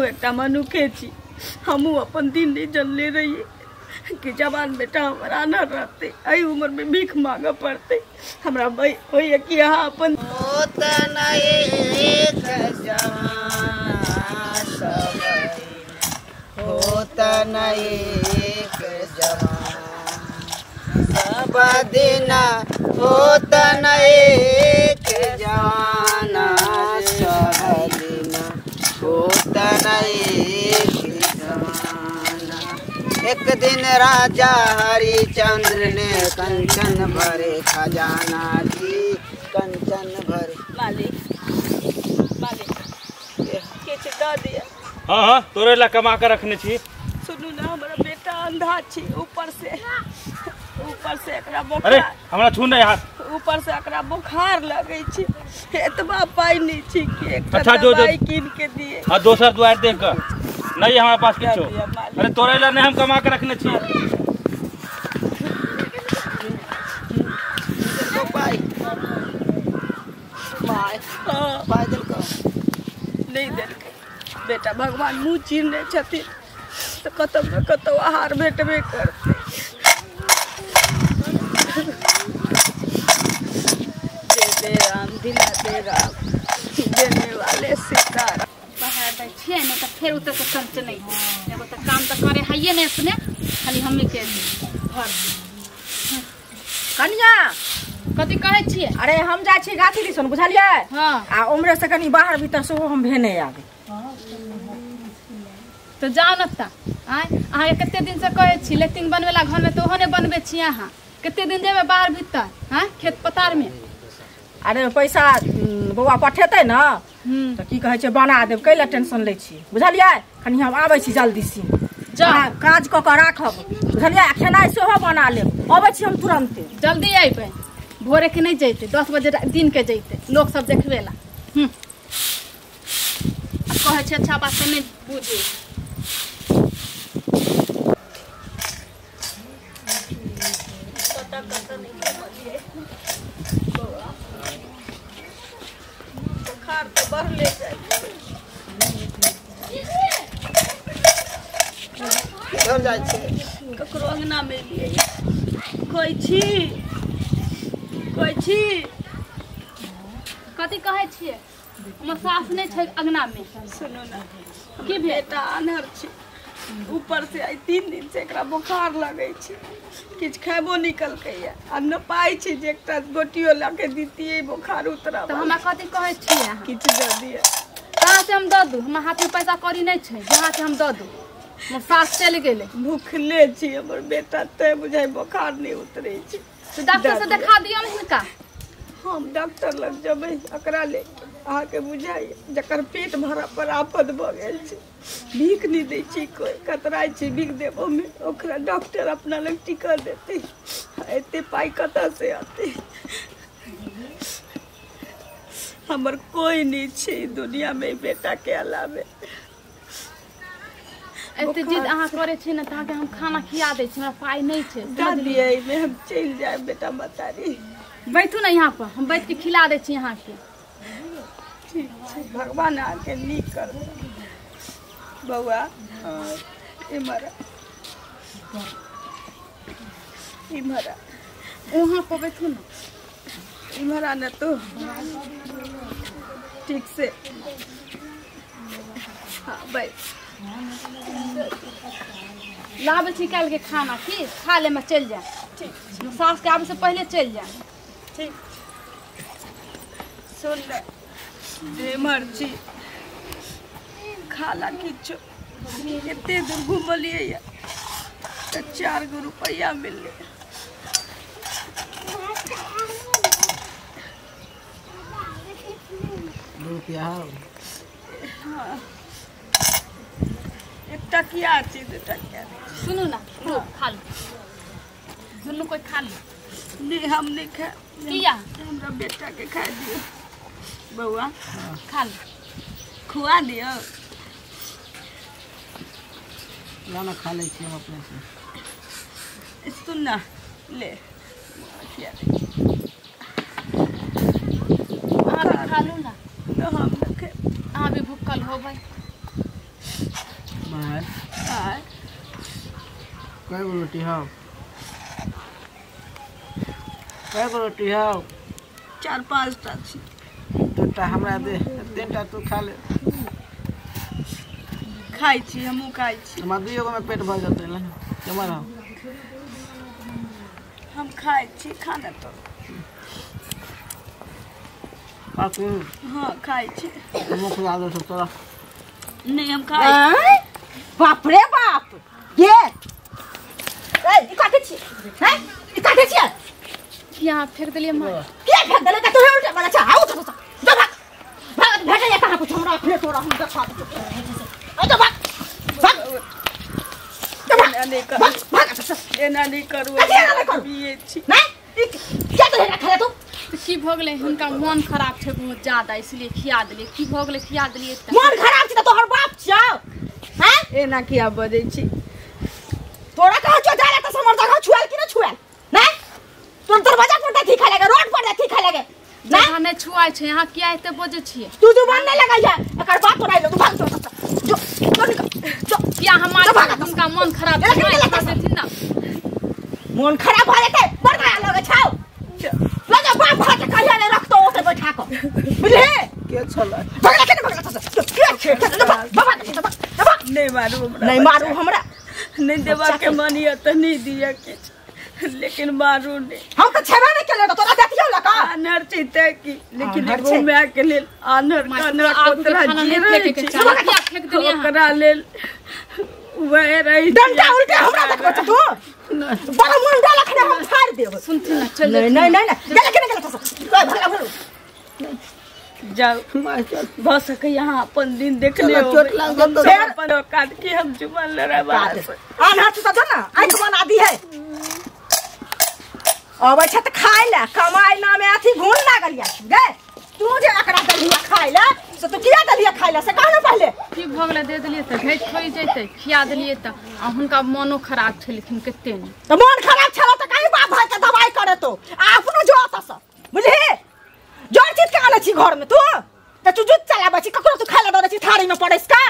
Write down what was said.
एक मनुखे छी हमू अपन दिन नहीं जनले रहिए कि जवान बेटा हमारा न रहते आई उम्र में भीख मांग पड़ते हमरा हो कि यहाँ अपन सब दिन होता एक जवाना सब दिन होता एक जवाना। एक दिन राजा हरिचंद्र ने कंचन भरे खजाना जी कंचन भरे। मालिक के द दिया। हाँ हाँ तोरे ला कमा कर रखने छी। सुनू ना हमारा बेटा अंधा छी ऊपर से एकरा बुखार। अरे हमरा छू नहीं हाथ। ऊपर से एकरा बुखार लगे छी एतबा पाई नहीं छी कि एक अच्छा दवाई कीन के दिए। हां दोसर दुआर दे कर नहीं हमारे पास किछो। अरे तोरे ला नहीं हम कमा के रखने छी। नहीं दे बेटा भगवान मुँह चीरने छथिन तो कतौ न कतौ आहार भेटबे करते। दे राम दिला दे राम देने वाले सितारा बाहर दै छियै ने त फेर उतर के संच नहीं एगो त काम त करे हइए ने अपने खाली हमें के घर कन्या कथि कहै छियै। अरे हम जा छी गाछी दिसन बुझलियै। हां आ उम्रे से कनी बाहर भीतर से हम भेने आबे तो जाओ न त आय अहाँ कते दिन से कहै छी लेकिन बनवेला घर में तो ओहने बनबे छी अहाँ कते दिन देबे बाहर भीतर हां खेत पतार में। अरे पैसा बौआ पठेतै न तो की कहै छै बना देब कैला टेंशन लै छी बुझलियै। कनी हम आबै छी जल्दी से जा काज क के राखब बुझलियै। खेनाइ सेहो बना लेब आबै छी हम तुरंते जल्दी आइबे भोरे के नहीं जैते 10 बजे दिन के जैते लोग सब देखबे ला। कहै छै अच्छा बात नहीं बुझे। बुखार तो बढ़ले जाए घर जाय छै ककरो अंगना में लिए कोई छी कथि कहै छियै हमर सास नहीं छै अंगना में। सुनो ना की बेटा अनहर छी ऊपर से आई 3 दिन से एकरा बुखार लगे छी किछ खाबो निकलके आ न पाई छी जे एकटा गोटियो लाके दीतिए बुखार उतरा। तो हमरा कथि कहै छियै किछ दे दिए कहाँ से हम द दू हमरा हाथ में पैसा कौड़ी नहीं छै जहाँ से हम द दू हमर सास चल गेले। भूखले छी हमर बेटा ते बुझाई बुखार नहीं उतरे छी तो डॉक्टर से दिखा दियो न हिनका। हम डॉक्टर लग जबै एकरा ले अहाँ के बुझाई जकर पेट भरा पर आफत भ गेल छै भीख नहीं दै छी कोई कतराई छी भीख देबो में ओकरा डॉक्टर अपना लग टिका देते एते पाई कता से आते। हमर कोई नहीं छै दुनिया में बेटा के अलावे। एते जिद अहाँ करे छी न ताके हम खाना खिया दै छी हमरा पाई नहीं छै दादी में हम चल जाए बेटा बतारी बैठू ना यहाँ पर हम बैठ के खिला दै छी यहाँ के। ठीक छै भगवान आके नीक कर बउआ। इमरा वहाँ पर बैठू ना इमरा न तो ठीक से हाँ बैठ लाबे छी काल के खाना की खा ले मैं चल जा। ठीक सास के आवे से पहले चल जा। ठीक सुन ले जे मर्जी खाला किछो एते दूर घूमलिए तो 4 गो रुपया मिले। रुपया हाँ एक टकिया छी 2 टकिया। सुनू ना खा लो दुनू कोई खा लो। नहीं हम नहीं खा किया हमरा बेटा के खा दियो बउआ खा लो खुआ दियो लाना खा ले छी हम अपने से। सुन ना ले खिया अहाँ भी खा लो ना तो हम न खाए अहाँ भी भूखल हो भाई। है कई गो रोटी हो कई गो रोटी हो 4-5 टा छी 2टा हमरा दे 3टा तू खा ले खाइ छी हमहूँ खाइ छी हमरा 2 गो में पेट भर जाते है केमर हो हम खाइ छी खाना तो पाकू हाँ खाइ छी मुख याद है तोरा नहीं हम खाइ बाप रे बाप ये ए ई काटे छी हैं ई काटे छी यहाँ फेंक दिलिए माँ के फेंक देले का तोहे उल्टा बना आओ तो जा भाग भाग भेटे या कहां कुछ हमरा अपने तोरा हम देखा आ जा भाग भाग एना नहीं करू पिए छी नहीं क्या तो रखा तू तो की भ गेलै हुनका मन खराब छै बहुत ज्यादा इसलिए खिया देलिए की भ गेलै खिया देलिए त मन खराब छै त तोहर बाप छौ हैं एना किया बजै छी तोरा कहा जो जाले त समर जगह छुएल कि न छुएल नहीं तोर दरवाजा पर देखी खा लेगे रोड पर देखी खा लेगे जगह नहीं छुआय छै यहाँ किया एते बजै छियै तू जुबान नहीं लगाई है एकर बात तोरा लो तू भाग जो जो किया हमारे उनका मन खराब छै देथिन ना मन खराब भ जेते बड़का लगे छौ लगे बाप भात कहिया ले रखतो ओके बैठा को बुझले के छला भगला के भगला के बाबा नहीं मारू नहीं मारू हमरा नहीं देवा के मानिए तो नहीं दिया के लेकिन मारू नहीं हम तो छेबे नहीं केले तोरा देतियो लका आनर चिते की लेकिन आनर छै। घूमे के लेल आनर कानर कोतरा जी रहे छै फेंक दिलिए ओकरा लेल वह रही डंडा उल्टे हमरा देखबो तू बड़ा मुंडा लखने हम फाड़ देब सुनथिन ना चल नहीं नहीं नहीं गेले के गेले तो भगला भगला जाओ बस के यहाँ अपन दिन देखने हो चोट लग गई तो फिर अपन काट के हम जुबान लड़ा बात आना तो था ना आंख बना दी है अब अच्छा तो खाए ला कमाई ना में अथी घून लागल या गे तू जे एकरा दलिया खाए ला से तू किया दलिया खाए ला से कह ना पहले की भ गेलै दे देलिए त भेट खोइ जैते खिया देलिए त आ हुनका मनो खराब छै लेकिन कते नहीं तो मन खराब छला तो कहीं बाप भाई के दवाई करे तो अपनो जो आता सब बुझली जोर चीज के आना छी घर में तू तो तू जुत चला बची ककरो तू खाए ला दे छी थारी में पड़ेस का